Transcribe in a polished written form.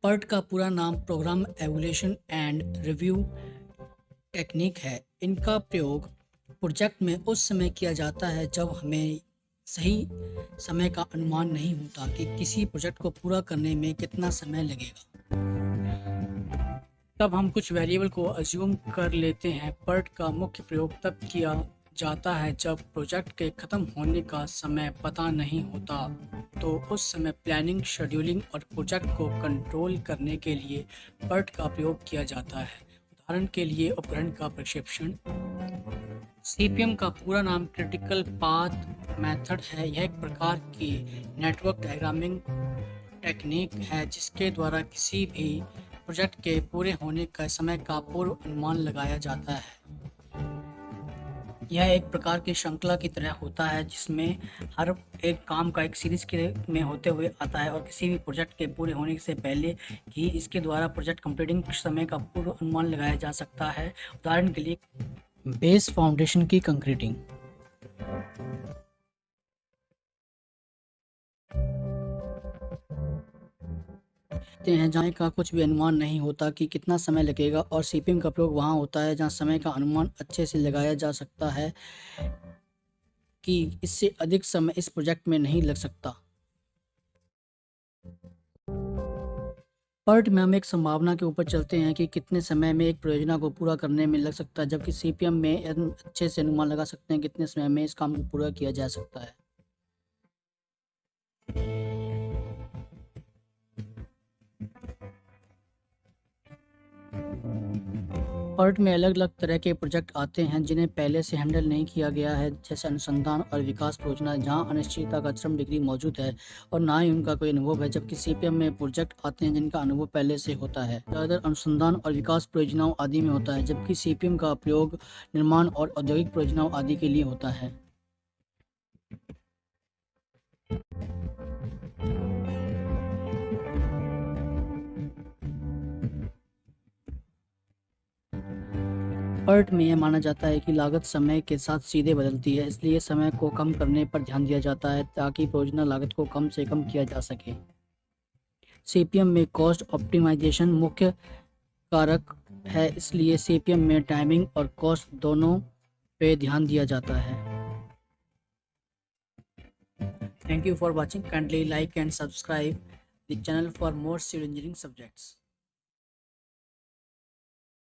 PERT का पूरा नाम program evolution and review technique है। इनका प्रयोग प्रोजेक्ट में उस समय किया जाता है जब हमें सही समय का अनुमान नहीं होता कि किसी प्रोजेक्ट को पूरा करने में कितना समय लगेगा। तब हम कुछ वेरिएबल को अज्यूम कर लेते हैं। PERT का मुख्य प्रयोग तब किया जाता है जब प्रोजेक्ट के ख़त्म होने का समय पता नहीं होता, तो उस समय प्लानिंग, शेड्यूलिंग और प्रोजेक्ट को कंट्रोल करने के लिए PERT का प्रयोग किया जाता है। उदाहरण के लिए उपकरण का प्रक्षेपण। CPM का पूरा नाम क्रिटिकल पाथ मेथड है। यह एक प्रकार की नेटवर्क डायग्रामिंग टेक्निक है जिसके द्वारा किसी भी प्रोजेक्ट के पूरे होने का समय का पूर्व अनुमान लगाया जाता है। यह एक प्रकार की श्रृंखला की तरह होता है जिसमें हर एक काम का एक सीरीज के में होते हुए आता है और किसी भी प्रोजेक्ट के पूरे होने से पहले ही इसके द्वारा प्रोजेक्ट कंप्लीटिंग समय का पूर्व अनुमान लगाया जा सकता है। उदाहरण के लिए बेस फाउंडेशन की कंक्रीटिंग। हैं जहाँ का कुछ भी अनुमान नहीं होता कि कितना समय लगेगा, और CPM का प्रयोग वहाँ होता है जहाँ समय का अनुमान अच्छे से लगाया जा सकता है कि इससे अधिक समय इस प्रोजेक्ट में नहीं लग सकता। PERT में हम एक संभावना के ऊपर चलते हैं कि कितने समय में एक परियोजना को पूरा करने में लग सकता है, जबकि CPM में अच्छे से अनुमान लगा सकते हैं कितने समय में इस काम को पूरा किया जा सकता है। PERT में अलग अलग तरह के प्रोजेक्ट आते हैं जिन्हें पहले से हैंडल नहीं किया गया है, जैसे अनुसंधान और विकास परियोजना, जहां अनिश्चितता का चरम डिग्री मौजूद है और ना ही उनका कोई अनुभव है, जबकि CPM में प्रोजेक्ट आते हैं जिनका अनुभव पहले से होता है। ज़्यादातर अनुसंधान और विकास परियोजनाओं आदि में होता है, जबकि CPM का प्रयोग निर्माण और औद्योगिक परियोजनाओं आदि के लिए होता है। PERT में यह माना जाता है कि लागत समय के साथ सीधे बदलती है, इसलिए समय को कम करने पर ध्यान दिया जाता है ताकि परियोजना लागत को कम से कम किया जा सके। CPM में कॉस्ट ऑप्टिमाइजेशन मुख्य कारक है, इसलिए CPM में टाइमिंग और कॉस्ट दोनों पे ध्यान दिया जाता है। Thank you for watching. Kindly like and subscribe the channel for more civil engineering subjects.